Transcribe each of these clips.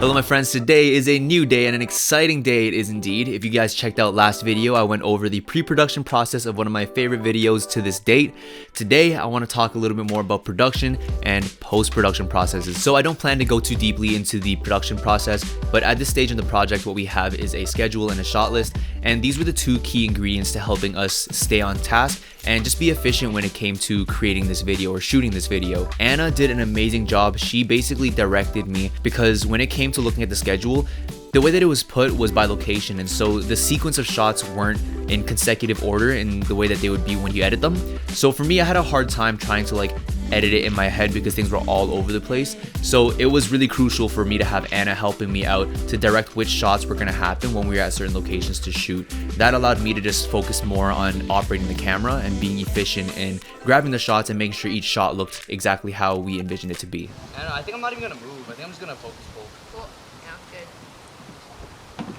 Hello my friends, today is a new day and an exciting day it is indeed. If you guys checked out last video, I went over the pre-production process of one of my favorite videos to this date. Today, I want to talk a little bit more about production and post-production processes. So I don't plan to go too deeply into the production process, but at this stage in the project, what we have is a schedule and a shot list. And these were the two key ingredients to helping us stay on task and just be efficient when it came to creating this video or shooting this video. Anna did an amazing job. She basically directed me because when it came to looking at the schedule, the way that it was put was by location, and so the sequence of shots weren't in consecutive order in the way that they would be when you edit them. So for me, I had a hard time trying to edit it in my head because things were all over the place. So it was really crucial for me to have Anna helping me out to direct which shots were going to happen when we were at certain locations to shoot. That allowed me to just focus more on operating the camera and being efficient in grabbing the shots and making sure each shot looked exactly how we envisioned it to be. Anna, I think I'm not even going to move. I think I'm just going to focus full. Cool. Yeah, good.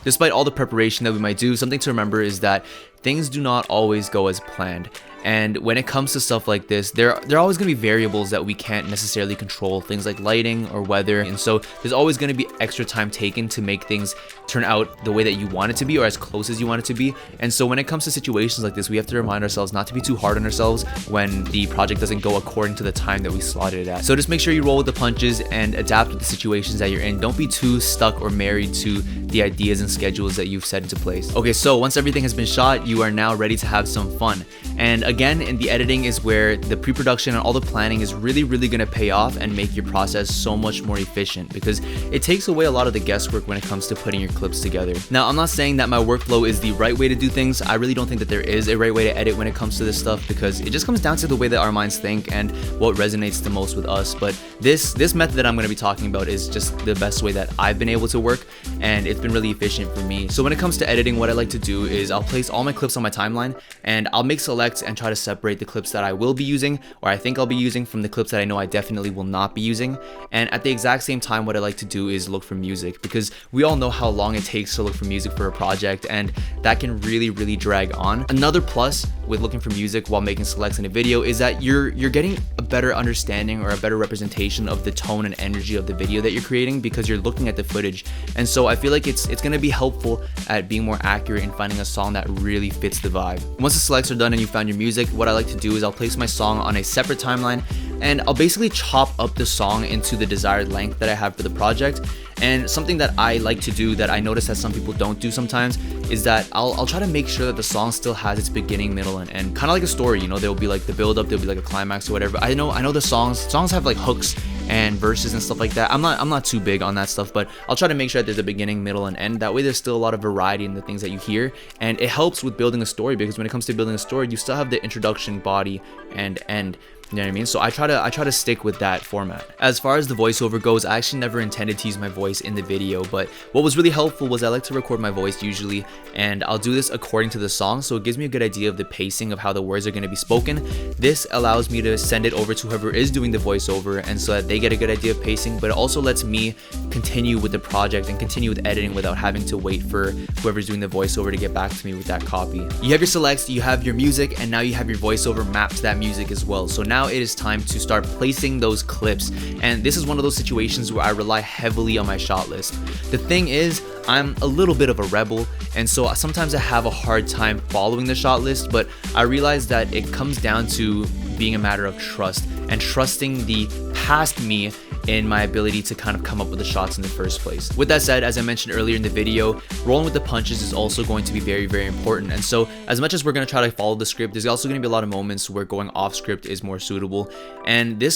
Despite all the preparation that we might do, something to remember is that things do not always go as planned. And when it comes to stuff like this, there are always going to be variables that we can't necessarily control, things like lighting or weather. And so there's always going to be extra time taken to make things turn out the way that you want it to be or as close as you want it to be. And so when it comes to situations like this, we have to remind ourselves not to be too hard on ourselves when the project doesn't go according to the time that we slotted it at. So just make sure you roll with the punches and adapt with the situations that you're in. Don't be too stuck or married to the ideas and schedules that you've set into place. Okay, so once everything has been shot, you are now ready to have some fun. And again, in the editing is where the pre-production and all the planning is really going to pay off and make your process so much more efficient, because it takes away a lot of the guesswork when it comes to putting your clips together. Now, I'm not saying that my workflow is the right way to do things. I really don't think that there is a right way to edit when it comes to this stuff, because it just comes down to the way that our minds think and what resonates the most with us. But this method that I'm going to be talking about is just the best way that I've been able to work, and it's been really efficient for me. So when it comes to editing, what I like to do is I'll place all my clips on my timeline and I'll make selects and try to separate the clips that I will be using or I think I'll be using from the clips that I know I definitely will not be using. And at the exact same time, what I like to do is look for music, because we all know how long it takes to look for music for a project, and that can really drag on. Another plus with looking for music while making selects in a video is that you're getting a better understanding or a better representation of the tone and energy of the video that you're creating, because you're looking at the footage. And so I feel like it's going to be helpful at being more accurate in finding a song that really fits the vibe. Once the selects are done and you found your music, what I like to do is I'll place my song on a separate timeline and I'll basically chop up the song into the desired length that I have for the project. And something that I like to do that I notice that some people don't do sometimes is that I'll try to make sure that the song still has its beginning, middle, and end. Kind of like a story, you know, there'll be like the build up, there'll be like a climax or whatever. I know the songs have like hooks and verses and stuff like that. I'm not too big on that stuff, but I'll try to make sure that there's a beginning, middle, and end. That way there's still a lot of variety in the things that you hear, and it helps with building a story, because when it comes to building a story, you still have the introduction, body, and end. You know what I mean? So I try to stick with that format. As far as the voiceover goes, I actually never intended to use my voice in the video, but what was really helpful was I like to record my voice usually, and I'll do this according to the song, so it gives me a good idea of the pacing of how the words are going to be spoken. This allows me to send it over to whoever is doing the voiceover, and so that they get a good idea of pacing, but it also lets me continue with the project and continue with editing without having to wait for whoever's doing the voiceover to get back to me with that copy. You have your selects, you have your music, and now you have your voiceover mapped to that music as well. So now it is time to start placing those clips, and this is one of those situations where I rely heavily on my shot list. The thing is, I'm a little bit of a rebel, and so sometimes I have a hard time following the shot list, but I realize that it comes down to being a matter of trust and trusting the past me in my ability to kind of come up with the shots in the first place. With that said, as I mentioned earlier in the video, rolling with the punches is also going to be very important. And so as much as we're going to try to follow the script, there's also going to be a lot of moments where going off script is more suitable. And there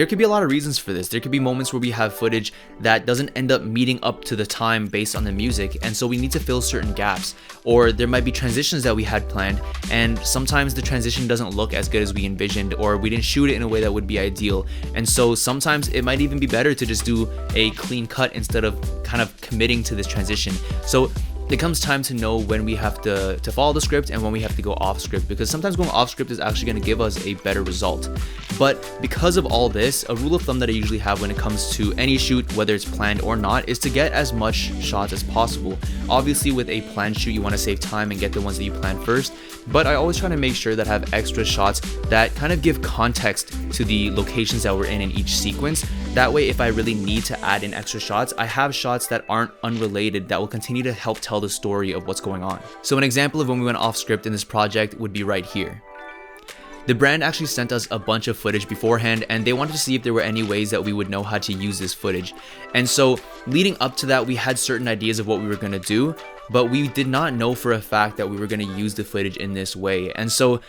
could be a lot of reasons for this. There could be moments where we have footage that doesn't end up meeting up to the time based on the music, and so we need to fill certain gaps. Or there might be transitions that we had planned, and sometimes the transition doesn't look as good as we envisioned, or we didn't shoot it in a way that would be ideal. And so sometimes it might even be better to just do a clean cut instead of kind of committing to this transition. So it comes time to know when we have to follow the script and when we have to go off script, because sometimes going off script is actually going to give us a better result. But because of all this, a rule of thumb that I usually have when it comes to any shoot, whether it's planned or not, is to get as much shots as possible. Obviously with a planned shoot, you want to save time and get the ones that you plan first, but I always try to make sure that I have extra shots that kind of give context to the locations that we're in each sequence. That way, if I really need to add in extra shots, I have shots that aren't unrelated that will continue to help tell the story of what's going on. So an example of when we went off script in this project would be right here. The brand actually sent us a bunch of footage beforehand, and they wanted to see if there were any ways that we would know how to use this footage. And so leading up to that, we had certain ideas of what we were going to do, but we did not know for a fact that we were going to use the footage in this way. And so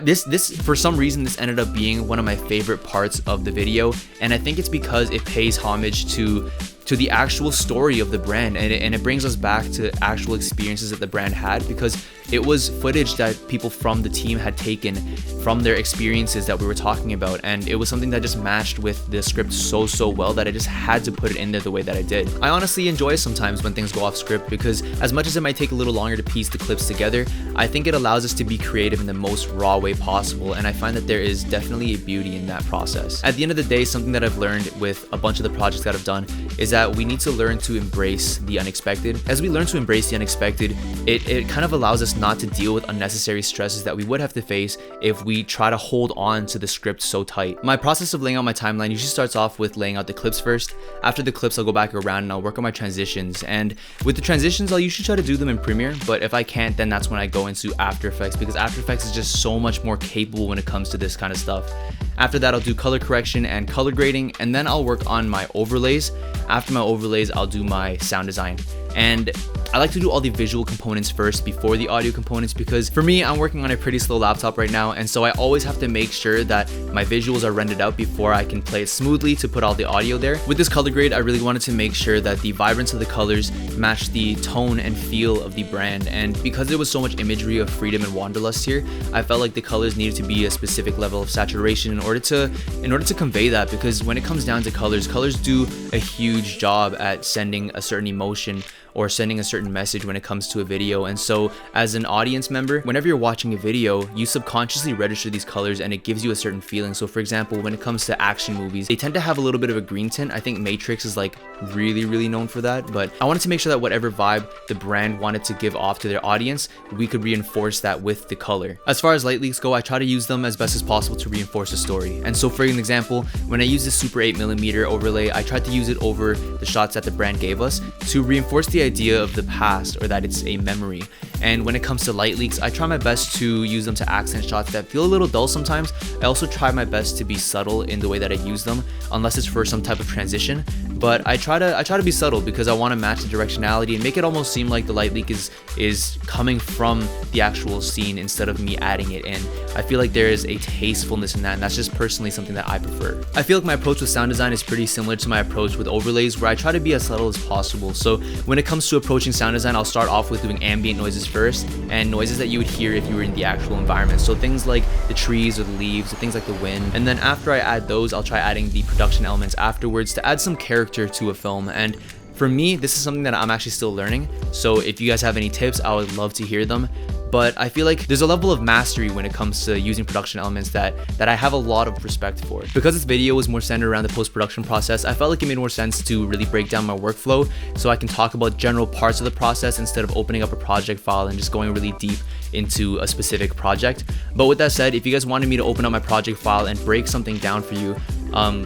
this for some reason, this ended up being one of my favorite parts of the video, and I think it's because it pays homage to the actual story of the brand, and it brings us back to actual experiences that the brand had, because it was footage that people from the team had taken from their experiences that we were talking about, and it was something that just matched with the script so well that I just had to put it in there the way that I did. I honestly enjoy sometimes when things go off script, because as much as it might take a little longer to piece the clips together, I think it allows us to be creative in the most raw way possible, and I find that there is definitely a beauty in that process. At the end of the day, something that I've learned with a bunch of the projects that I've done is that we need to learn to embrace the unexpected. As we learn to embrace the unexpected, it kind of allows us not to deal with unnecessary stresses that we would have to face if we try to hold on to the script so tight. My process of laying out my timeline usually starts off with laying out the clips first. After the clips, I'll go back around and I'll work on my transitions. And with the transitions, I'll usually try to do them in Premiere, but if I can't, then that's when I go into After Effects, because After Effects is just so much more capable when it comes to this kind of stuff. After that, I'll do color correction and color grading, and then I'll work on my overlays. After my overlays, I'll do my sound design. And I like to do all the visual components first before the audio components, because for me, I'm working on a pretty slow laptop right now, and so I always have to make sure that my visuals are rendered out before I can play it smoothly to put all the audio there. With this color grade, I really wanted to make sure that the vibrance of the colors matched the tone and feel of the brand, and because there was so much imagery of freedom and wanderlust here, I felt like the colors needed to be a specific level of saturation in order to convey that, because when it comes down to colors do a huge job at sending a certain emotion or sending a certain message when it comes to a video. And so as an audience member, whenever you're watching a video, you subconsciously register these colors and it gives you a certain feeling. So for example, when it comes to action movies, they tend to have a little bit of a green tint. I think Matrix is like really known for that, but I wanted to make sure that whatever vibe the brand wanted to give off to their audience, we could reinforce that with the color. As far as light leaks go, I try to use them as best as possible to reinforce the story. And so for an example, when I use this Super 8mm overlay, I tried to use it over the shots that the brand gave us to reinforce the idea of the past, or that it's a memory. And when it comes to light leaks, I try my best to use them to accent shots that feel a little dull sometimes. I also try my best to be subtle in the way that I use them, unless it's for some type of transition. But I try to be subtle because I want to match the directionality and make it almost seem like the light leak is coming from the actual scene instead of me adding it in. I feel like there is a tastefulness in that, and that's just personally something that I prefer. I feel like my approach with sound design is pretty similar to my approach with overlays, where I try to be as subtle as possible. So when it comes to approaching sound design, I'll start off with doing ambient noises first, and noises that you would hear if you were in the actual environment. So things like the trees or the leaves or things like the wind. And then after I add those, I'll try adding the production elements afterwards to add some character to a film. And for me, this is something that I'm actually still learning. So if you guys have any tips, I would love to hear them. But I feel like there's a level of mastery when it comes to using production elements that I have a lot of respect for. Because this video was more centered around the post-production process, I felt like it made more sense to really break down my workflow so I can talk about general parts of the process instead of opening up a project file and just going really deep into a specific project. But with that said, if you guys wanted me to open up my project file and break something down for you,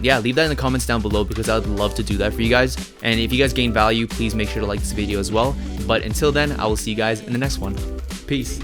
yeah, leave that in the comments down below, because I would love to do that for you guys. And if you guys gain value, please make sure to like this video as well. But until then, I will see you guys in the next one. Peace.